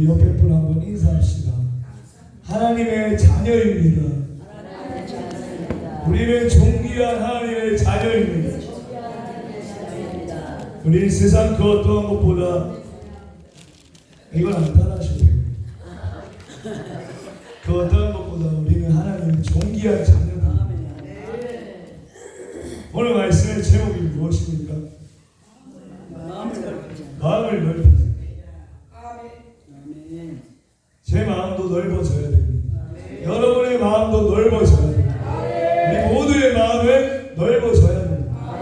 우리 옆에 분 한번 인사합시다. 하나님의 자녀입니다. 우리는 존귀한 하나님의 자녀입니다. 우리는 세상 그 어떠한 것보다, 이건 안 따라하셔도 돼요. 그 어떠한 것보다 우리는 하나님의 존귀한 자녀입니다. 오늘 말씀의 제목이 무엇입니까? 마음을 넓히자. 제 마음도 넓어져야 됩니다. 여러분의 마음도 넓어져야 됩니다. 우리 모두의 마음을 넓어져야 됩니다.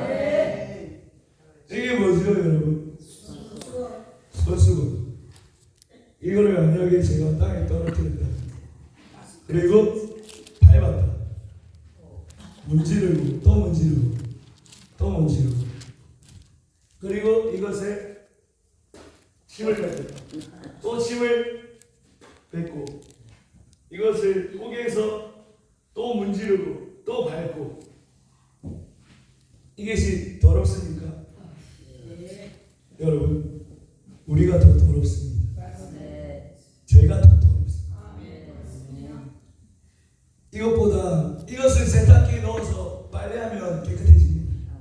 이게 뭐죠, 여러분? 소수건. 이거를 만약에 제가 땅에 떨어뜨렸다, 그리고 밟았다, 문지르고 또 문지르고 또 문지르고, 그리고 이것에 침을 뱉었다, 또 침을 뱉고, 이것을 포개서 또 문지르고 또 밟고, 이것이 더럽습니까? 여러분, 우리가 더 더럽습니다. 죄가 더 더럽습니다. 이것보다 이것을 세탁기에 넣어서 빨래하면 깨끗해집니다.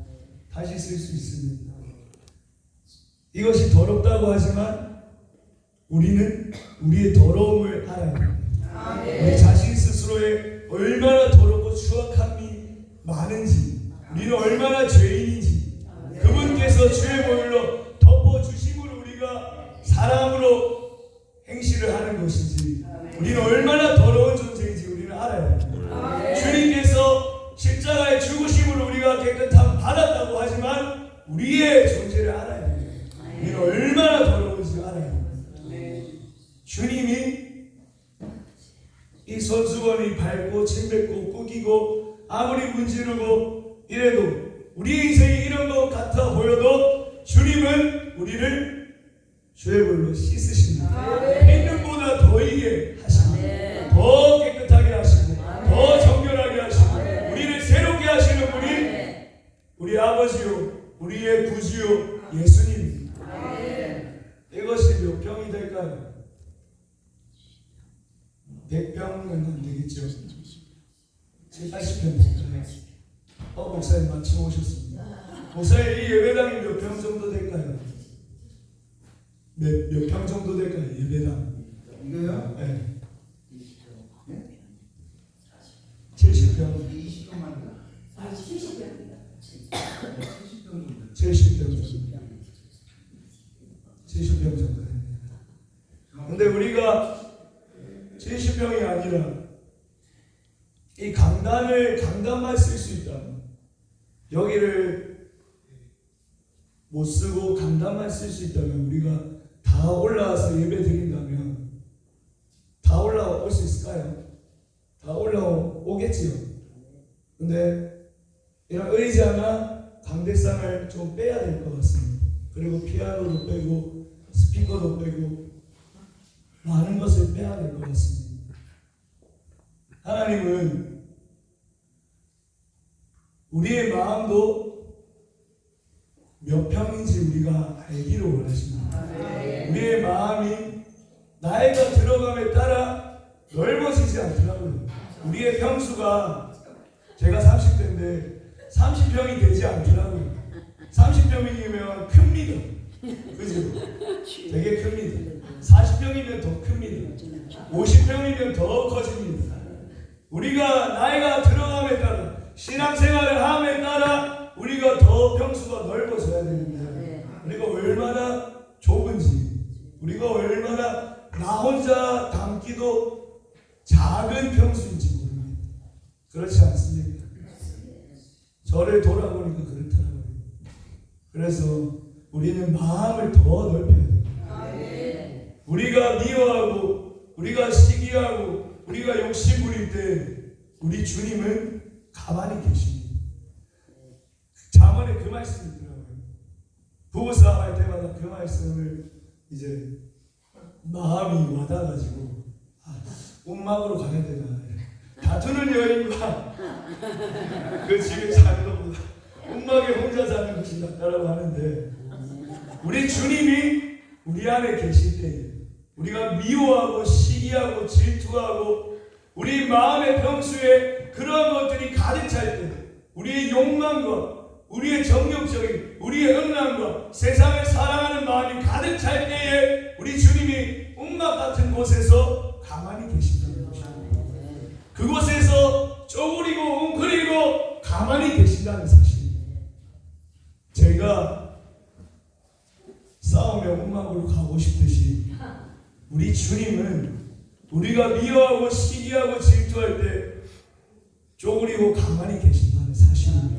다시 쓸 수 있습니다. 이것이 더럽다고 하지만 우리는 우리의 더러움을 알아야 합니다. 우리 자신 스스로의 얼마나 더럽고 추악함이 많은지, 우리는 얼마나 죄인인지, 그분께서 죄의 보혈로 덮어주심으로 우리가 사람으로 행실을 하는 것인지, 우리는 얼마나 더러운 존재인지 우리는 알아야 합니다. 주님께서 십자가의 죽으심으로 우리가 깨끗함 받았다고 하지만 우리의 존재를 알아야 됩니다. 우리는 얼마나 더러운지 알아야 됩니다. 주님이 이 손수건이 밟고 침뱉고 꾸기고 아무리 문지르고 이래도 우리 인생이 이런 것 같아 보여도 주님은 우리를 주의 볼로 씻으십니다. 행동보다 더 이게 하십니다. 더 깨끗하게 하시고 더 정결하게 하시고 우리를 새롭게 하시는 분이 우리 아버지요, 우리의 구주요 예수님입니다. 이것이 몇 평이 될까요? 100평은 안 되겠죠. 80평 될까요? 목사님 마침 오셨습니다. 목사님, 이 예배당이 몇 평 정도 될까요? 몇 평 정도 될까요? 예배당 이거요? 네. 70평. 20평만. 70평 정도. 70평 정도. 근데 우리가 70평이 아니라 이 강단만 쓸 수 있다면, 여기를 못 쓰고 강단만 쓸 수 있다면, 우리가 다 올라와서 예배 드린다면 다 올라올 수 있을까요? 다 올라오겠지요. 근데 이런 의자나 강대상을 좀 빼야 될 것 같습니다. 그리고 피아노도 빼고 스피커도 빼고 많은 것을 빼야 될 것 같습니다. 하나님은 우리의 마음도 몇 평인지 우리가 알기를 원하십니다. 우리의 마음이 나이가 들어감에 따라 넓어지지 않더라고요. 우리의 평수가, 제가 30대인데 30평이 되지 않더라고요. 30평이면 큽니다. 그죠? 되게 큽니다. 40평이면 더 큽니다. 50평이면 더 커집니다. 우리가 나이가 들어감에 따라, 신앙생활을 함에 따라 우리가 더 평수가 넓어져야 됩니다. 우리가 얼마나 좁은지, 우리가 얼마나 나 혼자 담기도 작은 평수인지 모릅니다. 그렇지 않습니까? 저를 돌아보니까 그렇더라고요. 그래서 우리는 마음을 더 넓혀야 됩니다. 우리가 미워하고 우리가 시기하고 우리가 욕심 부릴 때 우리 주님은 가만히 계십니다. 잠언에 그 말씀이 있더라고요. 부부싸움 할 때마다 그 말씀을 이제 마음이 와닿아가지고 움막으로 가야 되나, 다투는 여인과 그 집에 사는 것보다 움막에 혼자 사는 것이 낫다라고 하는데, 우리 주님이 우리 안에 계실 때 우리가 미워하고 시기하고 질투하고 우리 마음의 병수에 그러한 것들이 가득 찰 때, 우리의 욕망과 우리의 정욕적인 우리의 음란과 세상을 사랑하는 마음이 가득 찰 때에 우리 주님이 음악 같은 곳에서 가만히 계신다는 것입니다. 그곳에서 쪼그리고 웅크리고 가만히 계신다는 사실입니다. 제가 싸움의 음악으로 가고 싶듯이 우리 주님은 우리가 미워하고 시기하고 질투할 때 쪼그리고 가만히 계신다는 사실입니다.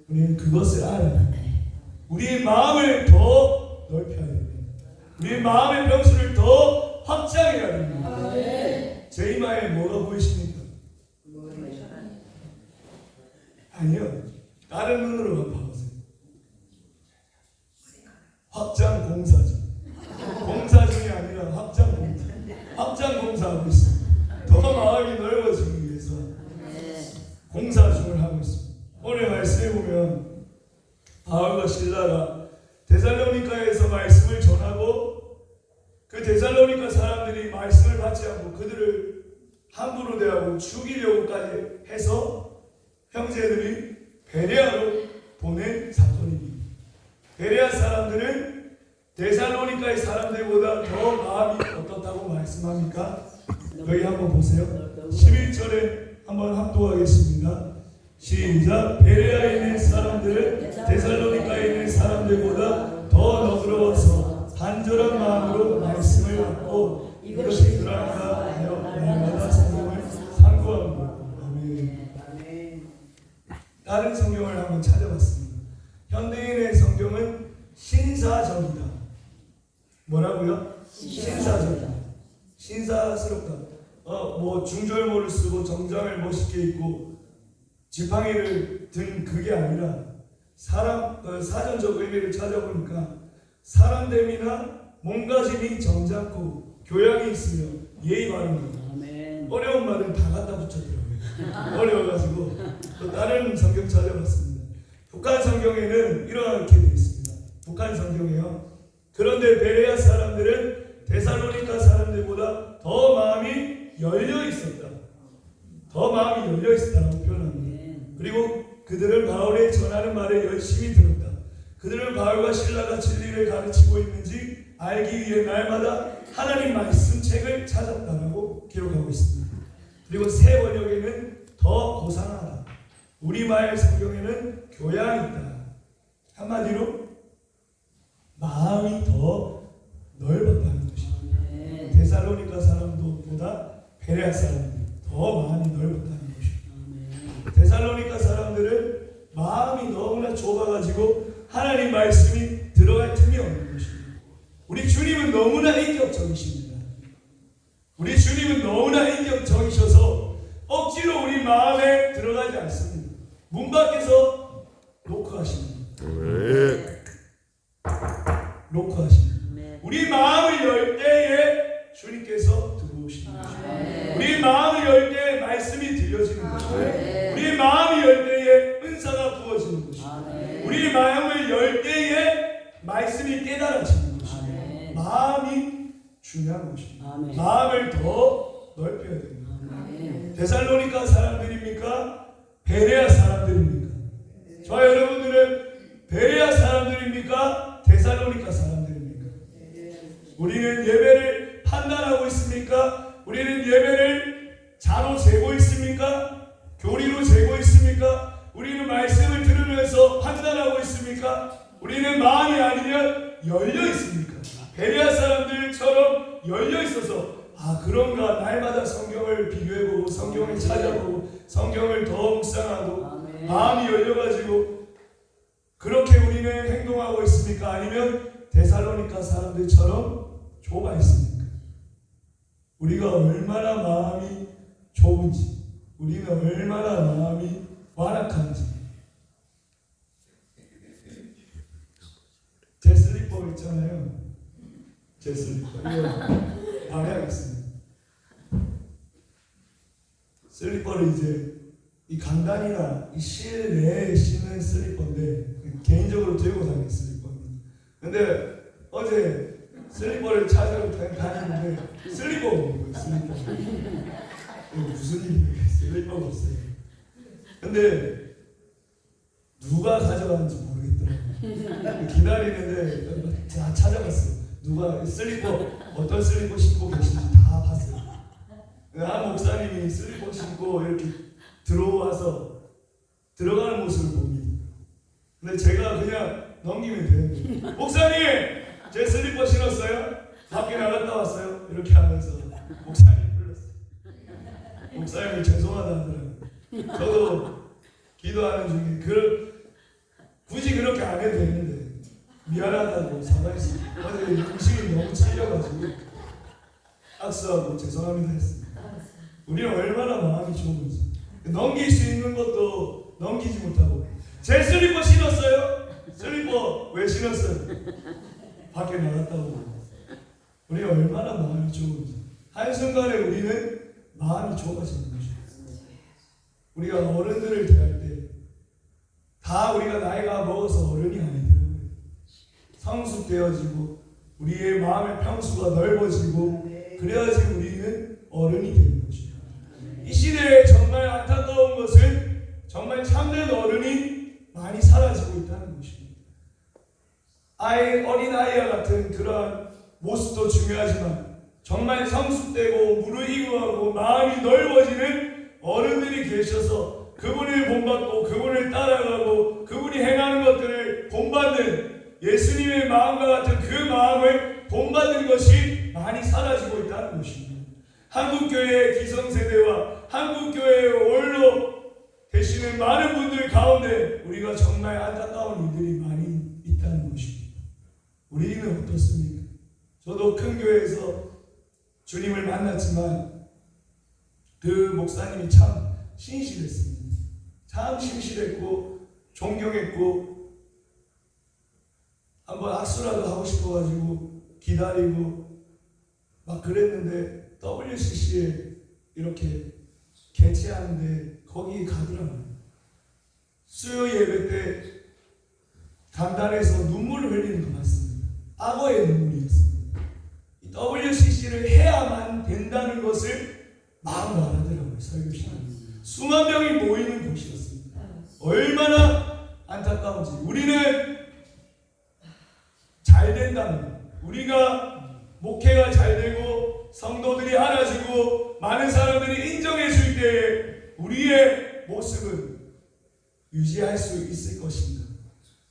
우리는 그것을 알아야 우리의 마음을 더 넓혀야 됩니다. 우리의 마음의 병수를 더 확장해야 됩니다. 제 이마에 뭐가 보이십니까? 아니요. 다른 눈으로 한번 봐보세요. 확장 공사죠. 공사 중이 아니라 확장 공사. 확장 공사하고 있습니다. 더 마음이 넓어지기 위해서 공사 중을 하고 있습니다. 오늘 말씀에 보면 바울과 실라가 데살로니가에서 말씀을 전하고 그 데살로니가 사람들이 말씀을 받지 않고 그들을 함부로 대하고 죽이려고까지 해서 형제들이 베레아로 보낸 사건입니다. 베레아 사람들은 데살로니가의 사람들보다 더 마음이 어떻다고 말씀합니까? 여기 한번 보세요. 11절에 한번 합독하겠습니다. 시작. 베레아에 있는 사람들은 데살로니가에 있는 사람들보다 더 너그러워서 간절한 마음으로 말씀을 받고 이것이 그러한가 하여 날마다 성경을 상고하고. 아멘. 다른 성경을 한번 찾아봤습니다. 현대인의 성경은 신사적이다. 뭐라고요? 신사적이다. 신사스럽다. 뭐 중절모를 쓰고 정장을 멋있게 입고 지팡이를 든 그게 아니라 사전적 의미를 찾아보니까 사람됨이나 몸가짐이 점잖고 교양이 있으며 예의 바른 것. 어려운 말은 다 갖다 붙였더라고요. 어려워가지고 또 다른 성경 찾아봤습니다. 북한 성경에는 이렇게 되어 있습니다. 북한 성경에요. 그런데 베레아 사람들은 데살로니가 사람들보다 더 마음이 열려 있었다. 더 마음이 열려 있었다고 표현합니다. 그리고 그들은 바울의 전하는 말에 열심히 들었다. 그들은 바울과 실라가 진리를 가르치고 있는지 알기 위해 날마다 하나님 말씀 책을 찾았다라고 기록하고 있습니다. 그리고 새 번역에는 더 고상하다. 우리말 성경에는 교양이 있다. 한마디로 마음이 더 넓었다는 것입니다. 데살로니가 사람들보다 베레아 사람들이 더 마음이 넓었다는 것입니다. 데살로니가 사람들은 마음이 너무나 좁아가지고 하나님 말씀이 들어갈 틈이 없는 것입니다. 우리 주님은 너무나 인격적이십니다. 우리 주님은 너무나 인격적이셔서 억지로 우리 마음에 들어가지 않습니다. 문 밖에서 노크하십니다. 노크하십니다. 우리 마음을 열 때에 주님께서 들어오십니다. 우리 마음을 열 때에 말씀이 들려지는 것입니다. 우리 마음이 열 때에 은사가 부어지는 것입니다. 우리 마음을 열 때에 말씀이 깨달아지는 것입니다. 마음이 중요한 것입니다. 마음을 더 넓혀야 됩니다. 데살로니가 사람들입니까? 베레아 사람들입니까? 저와 여러분들은 베레아 사람들입니까? 데살로니가 사람들입니까? 우리는 예배를 판단하고 있습니까? 우리는 예배를 자로 재고 있습니까? 교리로 재고 있습니까? 우리는 말씀을 들으면서 판단하고 있습니까? 우리는 마음이 아니면 열려 있습니까? 베레아 사람들처럼 열려 있어서 그런가 날마다 성경을 비교해보고 성경을 찾아보고 성경을 더 묵상하고 마음이 열려가지고 그렇게 우리는 행동하고 있습니까? 아니면 데살로니가 사람들처럼 좁아 있습니까? 우리가 얼마나 마음이 좁은지, 우리는 얼마나 마음이 완악한지. 제 슬리퍼 있잖아요. 제 슬리퍼 이거 말해야겠습니다. 슬리퍼를 이제 이 강단이나 이 실내에 신는 슬리퍼인데 개인적으로 들고 다니는 슬리퍼입니다. 근데 어제 슬리퍼를 찾으러 다니는데 슬리퍼가 없는 거예요. 슬리퍼. 무슨 일이에요? 슬리퍼가 없어요. 근데 누가 가져갔는지 모르겠더라고요. 기다리는데 다 찾아갔어요. 누가 슬리퍼, 어떤 슬리퍼 신고 계신지 다 봤어요. 한 목사님이 슬리퍼 신고 이렇게 들어와서 들어가는 모습을 봅니다. 근데 제가 그냥 넘기면 돼요. 목사님! 제 슬리퍼 신었어요? 밖에 나갔다 왔어요? 이렇게 하면서 목사님 불렀어요. 목사님이 죄송하다 하더라고요. 저도 기도하는 중에 굳이 그렇게 안 해도 되는데 미안하다고 사과했어요. 어제 정신이 너무 찔려가지고 악수하고 죄송합니다 했습니다. 우리는 얼마나 마음이 좋은지 넘길 수 있는 것도 넘기지 못하고 제 슬리퍼 신었어요? 슬리퍼 왜 신었어요? 밖에 나갔다고. 우리가 얼마나 마음이 좋은지 한순간에 우리는 마음이 좋아지는 것이죠. 우리가 어른들을 대할 때 다 우리가 나이가 먹어서 어른이 아니더라고요. 성숙되어지고 우리의 마음의 평수가 넓어지고 그래야지 우리는 어른이 되는 것이죠. 이 시대에 정말 안타까운 것은 정말 참된 어른이 많이 사라지고 있다는 것입니다. 어린아이와 같은 그러한 모습도 중요하지만 정말 성숙되고 무르익어하고 마음이 넓어지는 어른들이 계셔서 그분을 본받고 그분을 따라가고 그분이 행하는 것들을 본받는 예수님의 마음과 같은 그 마음을 본받는 것이 많이 사라지고 있다는 것입니다. 한국교회의 기성세대와 한국교회의 원로 되시는 많은 분들 가운데 우리가 정말 안타까운 이들이 많이 있다는 것입니다. 우리는 어떻습니까? 저도 큰 교회에서 주님을 만났지만 그 목사님이 참 신실했습니다. 참 신실했고 존경했고 한번 악수라도 하고 싶어가지고 기다리고 막 그랬는데 WCC에 이렇게 개최하는데 거기 가더라고요. 수요 예배 때 강단에서 눈물을 흘리는 것 같습니다. 악어의 눈물이었습니다. WCC를 해야만 된다는 것을 막 말하더라고요. 설교시간에. 수만 명이 모이는 곳이었습니다. 얼마나 안타까운지. 우리는 잘 된다면 우리가 목회가 잘 되고 성도들이 알아지고 많은 사람들이 인정해 줄 때에 우리의 모습은 유지할 수 있을 것인가?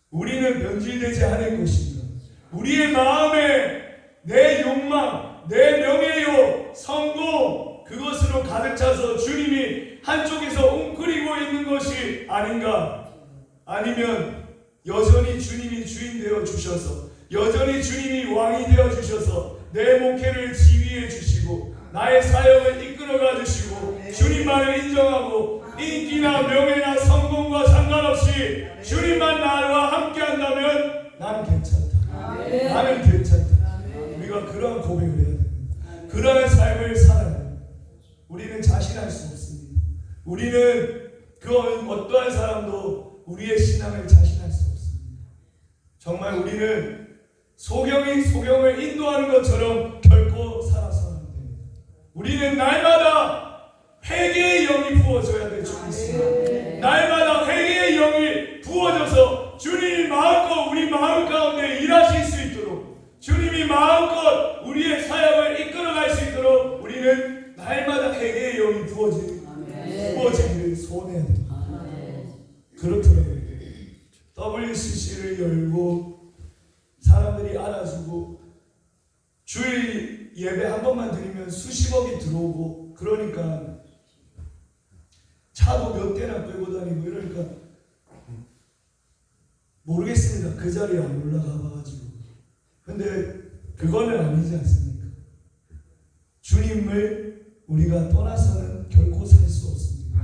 우리는 변질되지 않을 것인가? 우리의 마음에 내 욕망, 내 명예욕, 성공 그것으로 가득 차서 주님이 한쪽에서 웅크리고 있는 것이 아닌가? 아니면 여전히 주님이 주인 되어 주셔서 여전히 주님이 왕이 되어 주셔서 내 목회를 지휘해 주시고 나의 사역을 이끌어가 주시고 주님만을 인정하고 인기나 명예나 성공과 상관없이 주님만 나와 함께 한다면 나는 괜찮다. 나는 괜찮다. 우리가 그러한 고백을 해야 됩니다. 그러한 삶을 살아야 됩니다. 우리는 자신할 수 없습니다. 우리는 그 어떠한 사람도 우리의 신앙을 자신할 수 없습니다. 정말 우리는 소경이 소경을 인도하는 것처럼 결코 살아서는 안 됩니다. 우리는 날마다 회개의 영이 부어져야 될 줄 믿습니다. 날마다 회개의 영이 부어져서 주님이 마음껏 우리 마음 가운데 일하실 수 있도록 주님이 마음껏 우리의 사역을 이끌어갈 수 있도록 우리는 날마다 회개의 영이 부어지기를 소원해야 됩니다. 그렇더라고요. WCC를 열고 사람들이 알아주고 주일 예배 한 번만 드리면 수십억이 들어오고 그러니까 차도 몇 대나 끌고 다니고 이러니까 모르겠습니다. 그 자리에 안 올라가 봐가지고. 근데 그거는 아니지 않습니까? 주님을 우리가 떠나서는 결코 살 수 없습니다.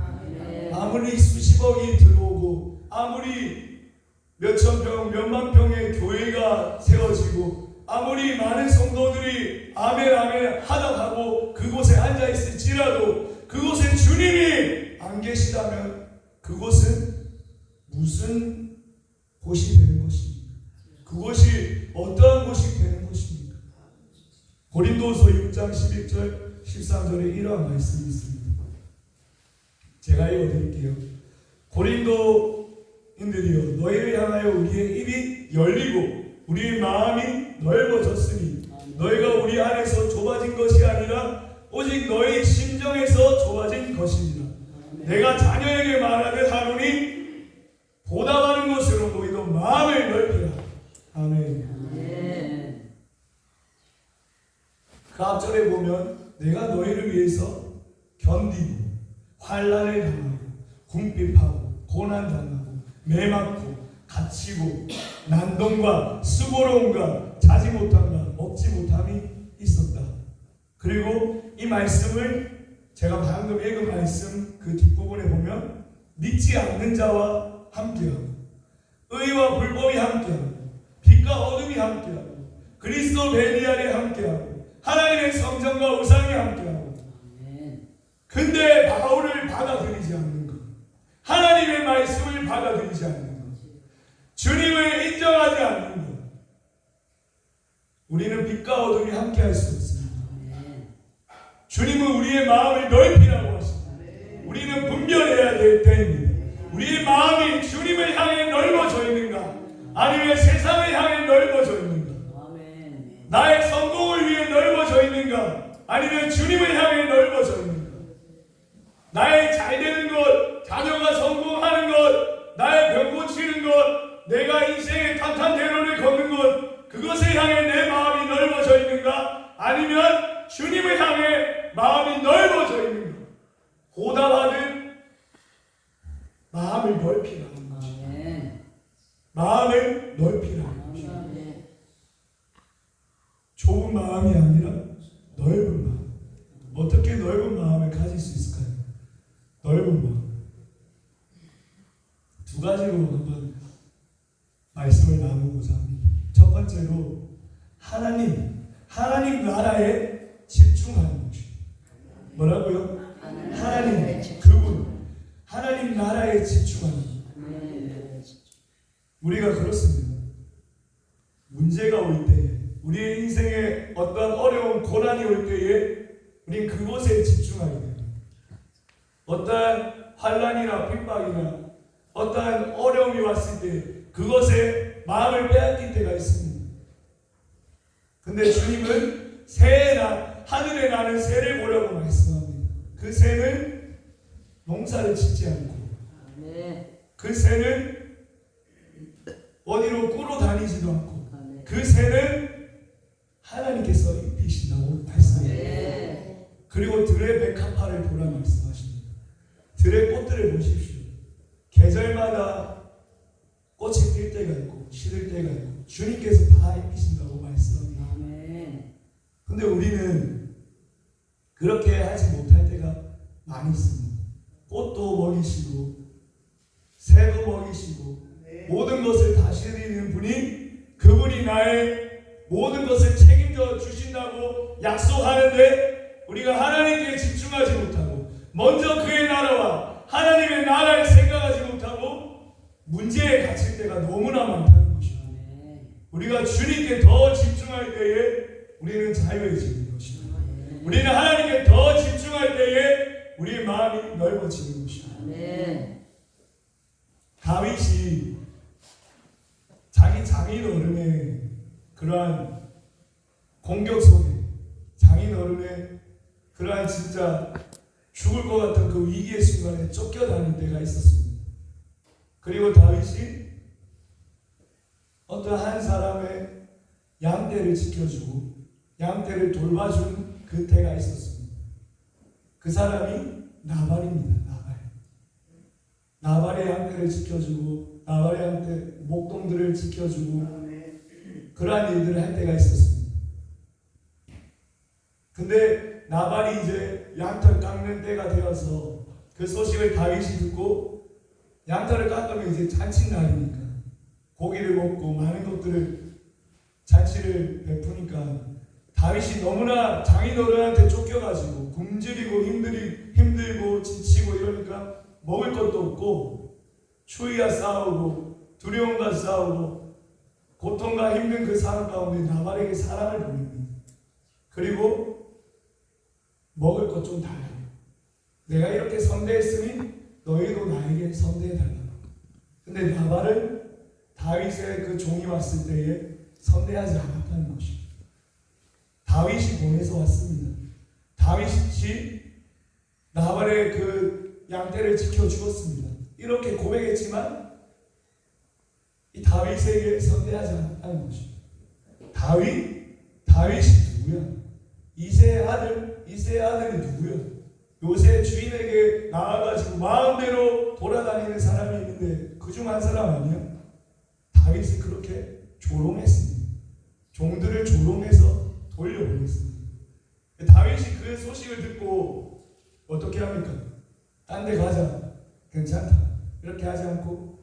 아무리 수십억이 들어오고 아무리 몇천 평, 몇만 평의 교회가 세워지고 아무리 많은 성도들이 아멘 아멘 하다 하고 그곳에 앉아 있을지라도 그곳에 주님이 안 계시다면 그곳은 무슨 곳이 되는 것입니까? 그곳이 어떠한 곳이 되는 것입니까? 고린도서 6장 11절 13절에 이러한 말씀이 있습니다. 제가 읽어드릴게요. 고린도인들이여 너희를 향하여 우리의 입이 열리고 우리의 마음이 넓어졌으니 너희가 우리 안에서 좁아진 것이 아니라 오직 너희 심정에서 좁아진 것이니라. 내가 자녀에게 말하듯 하노니 보답하는 것으로 너희도 마음을 넓히라. 아멘. 그 앞절에 보면 내가 너희를 위해서 견디고 환난을 당하고 궁핍하고 고난당하고 매맞고 갇히고 난동과 수고로움과 자지 못함과 먹지 못함이 있었다. 그리고 이 말씀을 제가 방금 읽은 말씀 그 뒷부분에 보면 믿지 않는 자와 함께하고 의와 불법이 함께하고 빛과 어둠이 함께하고 그리스도 벨리알이 함께하고 하나님의 성전과 우상이 함께하고. 근데 바울을 받아들이지 않는 것, 하나님의 말씀을 받아들이지 않는 것, 주님을 인정하지 않는 것, 우리는 빛과 어둠이 함께할 수 없습니다. 주님은 우리의 마음을 넓히라고 하십니다. 우리는 분별해야 될 때입니다. 우리의 마음이 주님을 향해 넓어져 있는가, 아니면 세상을 향해 넓어져 있는가, 나의 성공을 위해 넓어져 있는가, 아니면 주님을 향해 넓어져 있는가, 나의 잘되는 것, 자녀가 성공하는 것, 나의 병 고치는 것, 내가 인생의 탄탄대로를 걷는 것, 그것을 향해 내 마음이 넓어져 있는가, 아니면 주님을 향해 마음이 넓어져 있는가. 보답하듯 마음을 넓히라는 것입니다. 마음을 넓히라는 것입니다. 좁은 마음이 아니라 넓은 마음. 어떻게 넓은 마음을 가질 수 있을까요? 넓은 마음. 두 가지로 한번 말씀을 나누고자 합니다. 첫 번째로 하나님 나라에 집중하는 것입니다. 뭐라고요? 하나님, 그분, 하나님 나라에 집중하는 것. 우리가 그렇습니다. 문제가 올 때에, 우리의 인생에 어떠한 어려운 고난이 올 때에 우리는 그곳에 집중하게 됩니다. 어떠한 환난이나 핍박이나 어떠한 어려움이 왔을 때 그것에 마음을 빼앗길 때가 있습니다. 근데 주님은 새나 하늘에 나는 새를 보라고 말씀합니다. 그 새는 농사를 짓지 않고 그 새는 어디로 꾸러 다니지도 않고 그 새는 하나님께서 입히신다고 말씀합니다. 그리고 들의 백합화를 보라 말씀하십니다. 들의 꽃들을 보십시오. 계절마다 꽃이 필 때가 있고 시들 때가 있고 주님께서 다 입히신다고 말씀합니다. 근데 우리는 그렇게 하지 못할 때가 많이 있습니다. 꽃도 먹이시고 새도 먹이시고 모든 것을 다스리는 분이, 그분이 나의 모든 것을 책임져 주신다고 약속하는데 우리가 하나님께 집중하지 못하고 먼저 그의 나라와 하나님의 나라를 생각하지 못하고 문제에 갇힐 때가 너무나 많다는 것입니다. 우리가 주님께 더 집중할 때에 우리는 자유해지는 것입니다. 우리는 하나님께 더 집중할 때에 우리의 마음이 넓어지는 것입니다. 다윗이 자기 장인어른의 그러한 공격 속에, 장인어른의 그러한 진짜 죽을 것 같은 그 위기의 순간에 쫓겨다닐 때가 있었습니다. 그리고 다윗이 어떤 한 사람의 양떼를 지켜주고 양떼를 돌봐준 그 때가 있었습니다. 그 사람이 나발입니다. 나발의 양떼를 지켜주고 나발의 양떼 목동들을 지켜주고 그러한 일들을 할 때가 있었습니다. 근데 나발이 이제 양털 깎는 때가 되어서 그 소식을 다윗이 듣고 양털을 깎으면 이제 잔칫날이니까 고기를 먹고 많은 것들을 잔치를 베푸니까 다윗이 너무나 장인어른한테 쫓겨가지고 굶주리고 힘들고 지치고 이러니까 먹을 것도 없고 추위와 싸우고 두려움과 싸우고 고통과 힘든 그 상황 가운데 나발에게 사람을 보냅니다. 그 그리고 먹을 것 좀 달라. 내가 이렇게 선대했으니 너희도 나에게 선대해달라. 근데 나발은 다윗의 그 종이 왔을 때에 선대하지 않았다는 것입니다. 다윗이 보내서 왔습니다. 다윗이 나발의 그 양떼를 지켜주었습니다. 이렇게 고백했지만 이 다윗에게 선대하지 않았다는 것입니다. 다윗이 누구야? 이새의 아들이 누구야? 요새 주인에게 나와가지고 마음대로 돌아다니는 사람이 있는데 그중 한 사람 아니야? 다윗이 그렇게 조롱했습니다. 종들을 조롱해서 돌려보냈습니다. 다윗이 그 소식을 듣고 어떻게 합니까? 딴 데 가자. 괜찮다. 이렇게 하지 않고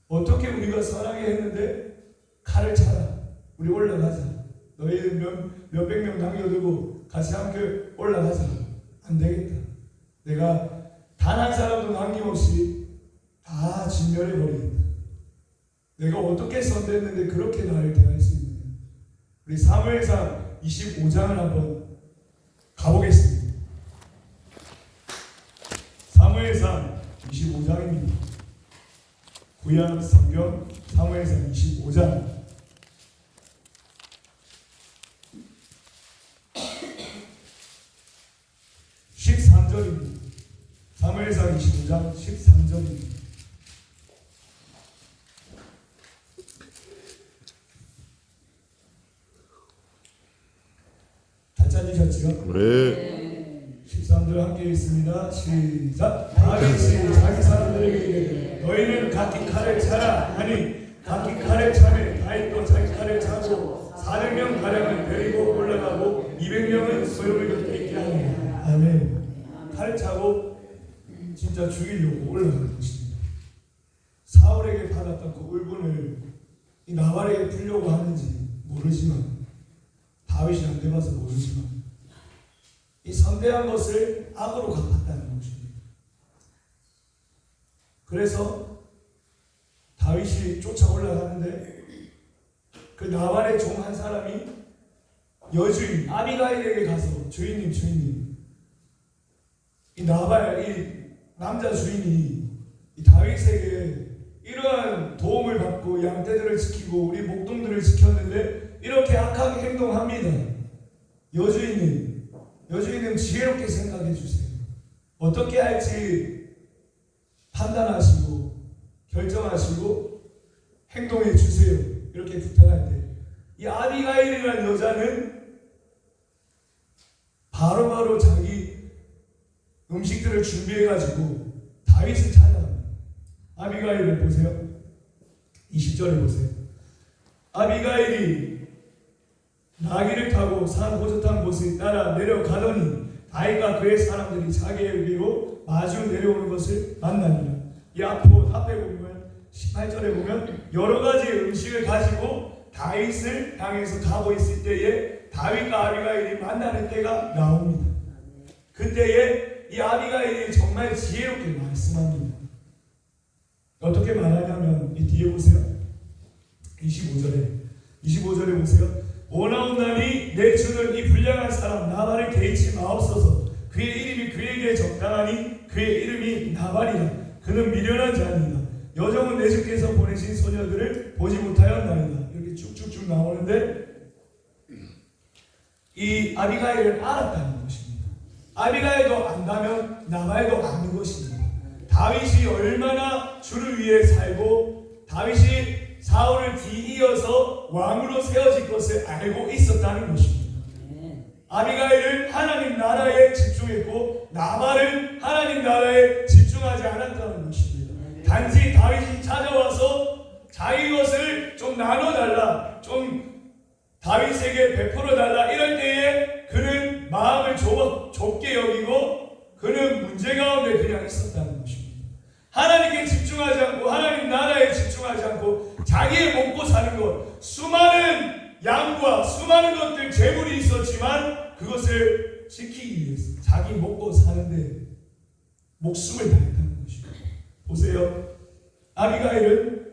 어떻게 우리가 선하게 했는데 칼을 차라. 우리 올라가자. 너희들 몇백 명 남겨두고 같이 함께 올라가자. 안 되겠다. 내가 단 한 사람도 남김없이 다 진멸해버리겠다. 내가 어떻게 선대했는데 그렇게 나를 대할 수 있느냐. 우리 사무엘상 25장을 한번 가보겠습니다. 사무엘상 25장입니다. 구약 성경 사무엘상 25장 13절입니다. 사무엘상 25장 13절입니다. 다 찾으셨지요? 네. 13절 함께 있습니다. 시작. 다윗이 자기 사람들에게 이르되 너희는 각기 칼을 차라 하니 각기 칼을 차매 다윗도 자기 칼을 차고 400명 가량을 데리고 올라가고 200명은 소용을 곁에 있게 하니라. 아멘. 칼을 차고 진짜 죽이려고 올라가는 것입니다. 사울에게 받았던 그 울분을 이 나발에게 풀려고 하는지 모르지만 다윗이 안 돼봐서 모르지만 이 선대한 것을 악으로 갚았다는 것입니다. 그래서 다윗이 쫓아 올라가는데 그 나발의 종 한 사람이 여주인 아비가일에게 가서 주인님 이 나발 이 남자 주인이 이 다윗에게 이러한 도움을 받고 양떼들을 지키고 우리 목동들을 지켰는데 이렇게 악하게 행동합니다. 여주인님 지혜롭게 생각해 주세요. 어떻게 할지 판단하시고 결정하시고 행동해 주세요. 이렇게 부탁할 때 이 아비가일이라는 여자는 바로바로 자기 음식들을 준비해가지고 다윗을 찾아갑니다. 아비가일을 보세요. 20절에 보세요. 아비가일이 나귀를 타고 산 호젓한 곳을 따라 내려가더니 다윗과 그의 사람들이 자기의 위로 마주 내려오는 것을 만나니라. 이 앞에 보면 18절에 보면 여러 가지 음식을 가지고 다윗을 향해서 가고 있을 때에 다윗과 아비가일이 만나는 때가 나옵니다. 그때에 이 아비가일이 정말 지혜롭게 말씀합니다. 어떻게 말하냐면 이 뒤에 보세요. 25절에 보세요. 오나오나니 내 주는 이 불량한 사람 나발을 개의치 마옵소서. 그의 이름이 그에게 적당하니 그의 이름이 나발이라. 그는 미련한 자니이다. 여종은 내 주께서 보내신 소녀들을 보지 못하였나이다. 이렇게 쭉쭉쭉 나오는데 이 아비가일을 알았다는 것입니다. 아비가일도 안다면 나발도 아는 것입니다. 다윗이 얼마나 주를 위해 살고 다윗이 사울을 뒤이어서 왕으로 세워질 것을 알고 있었다는 것입니다. 아비가일은 하나님 나라에 집중했고 나발은 하나님 나라에 집중하지 않았다는 것입니다. 단지 다윗이 찾아와서 자기 것을 좀 나눠달라, 좀 다윗에게 베풀어달라 이럴 때에 그는 마음을 좁게 여기고 그는 문제 가운데 그냥 있었다는 것입니다. 하나님께 집중하지 않고 하나님 나라에 집중하지 않고 자기의 먹고 사는 것, 수많은 양과 수많은 것들 재물이 있었지만 그것을 지키기 위해서 자기 먹고 사는데 목숨을 다했다는 것입니다. 보세요. 아비가일은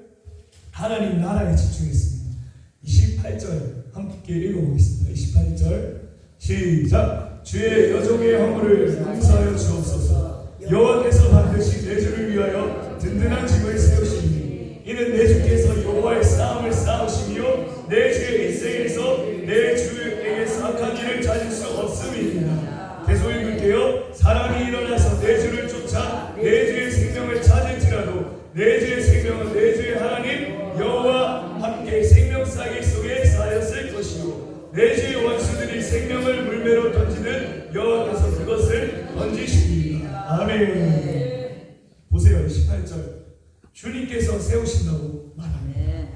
하나님 나라에 집중했습니다. 28절 함께 읽어보겠습니다. 28절 시작. 주의 여종의 허물을 용서하여 주옵소서. 여호와께서 반드시 내 주를 위하여 든든한 집을 세우시니 이는 내 주께서 여호와의 싸움을 싸우시며 내 주의 인생에서 내 주에게서 악한 일을 찾을 수 없음이니라. 계속 읽을게요. 사람이 일어나서 내 주를 쫓아 내 주의 생명을 찾을지라도 내 주의 생명은 내 주의 하나님 여호와 함께 생명싸기 속에 쌓였을 것이요 내 주의 원수들이 생명을 물매로 던지는 여호와께서 그것을 던지시리라. 아멘. 보세요. 18절 주님께서 세우신다고 말합니다.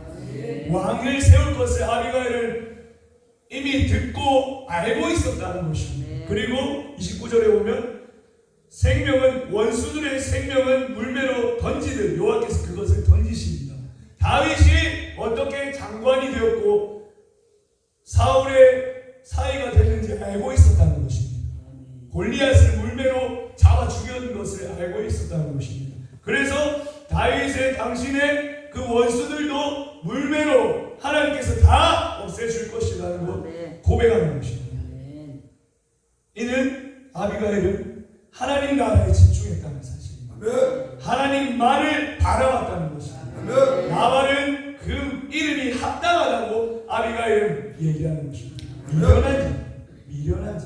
왕을 세울 것을 아비가일은 이미 듣고 알고 있었다는 것입니다. 그리고 29절에 보면 생명은 원수들의 생명은 물매로 던지듯 여호와께서 그것을 던지십니다. 다윗이 어떻게 장관이 되었고 사울의 사이가 됐는지 알고 있었다는 것입니다. 골리앗을 물매로 잡아 죽였는 것을 알고 있었다는 것입니다. 그래서 다윗의 당신의 그 원수들도 물매로 하나님께서 다 없애줄 것이라는 것 고백하는 것입니다. 이는 아비가일은 하나님 나라에 집중했다는 사실입니다. 하나님만을 바라봤다는 것입니다. 나발은 그 이름이 합당하다고 아비가일은 얘기하는 것입니다. 미련한 자,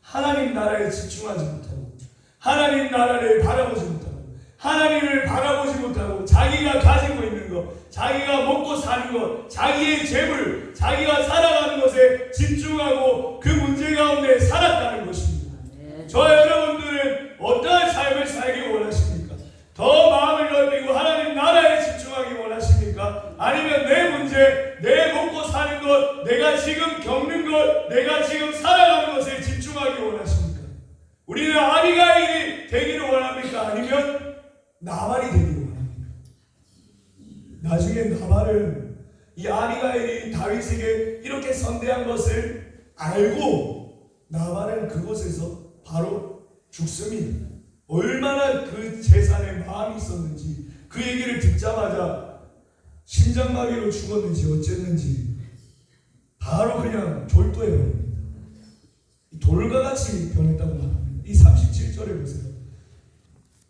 하나님 나라에 집중하지 못하고 하나님 나라를 바라보지 못하고 하나님을 바라보지 못하고 자기가 가지고 있는 것, 자기가 먹고 사는 것, 자기의 재물, 자기가 살아가는 것에 집중하고 그 문제 가운데 살았다는 것입니다. 저와 여러분들은 어떠한 삶을 살기 원하십니까? 더 마음을 넓히고 하나님 나라에 집중하기 원하십니까? 아니면 내 문제, 내 먹고 사는 것, 내가 지금 겪는 것, 내가 지금 살아가는 것에 집중하기 원하십니까? 우리는 아비가일이 되기를 원합니까? 아니면 나발이 되기를 원합니까? 나중에 나발은 이 아비가일이 다윗에게 이렇게 선대한 것을 알고 나발은 그곳에서 바로 죽습니다. 얼마나 그 재산에 마음이 있었는지 그 얘기를 듣자마자 심장마비로 죽었는지 어쨌는지 바로 그냥 졸도해버립니다. 돌과 같이 변했다고 말합니다. 이 37절에 보세요.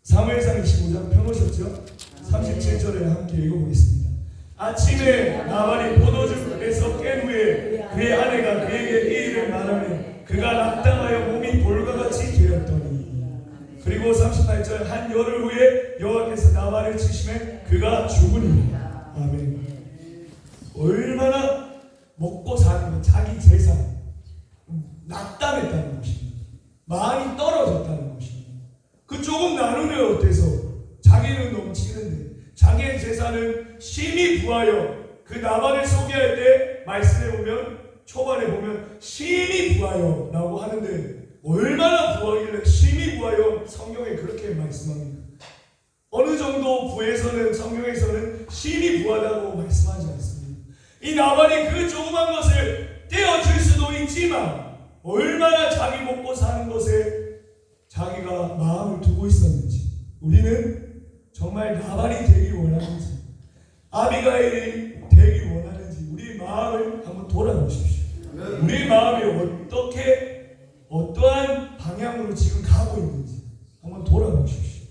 사무엘상 25장 펴놓으셨죠? 37절에 함께 읽어보겠습니다. 아침에 나발이 포도주에서 깬 후에 그의 아내가 그에게 이 일을 말하며 그가 낙담하여 몸이 돌과 같이 되었더니 그리고 38절 한 열흘 후에 여호와께서 나발을 치심에 그가 죽으니 아멘. 얼마나 먹고 사는 것, 자기 재산 낙담했다는 것입니다. 마음이 떨어졌다는 것입니다. 그 조금 나누면 어때서 자기는 넘치는데 자기의 재산은 심히 부하여 그 나발을 소개할 때 말씀해 보면 초반에 보면 심히 부하여 라고 하는데 얼마나 부하길래 심히 부하여 성경에 그렇게 말씀합니다. 어느 정도 부에서는 성경에서는 심히 부하다고 말씀하지 않습니다. 이 나발이 그 조그만 것을 떼어줄 수도 있지만 얼마나 자기 먹고 사는 것에 자기가 마음을 두고 있었는지 우리는 정말 나발이 되길 원하는지 아비가일이 되길 원하는지 우리 마음을 한번 돌아보십시오. 우리 마음이 어떠한 방향으로 지금 가고 있는지 한번 돌아보십시오.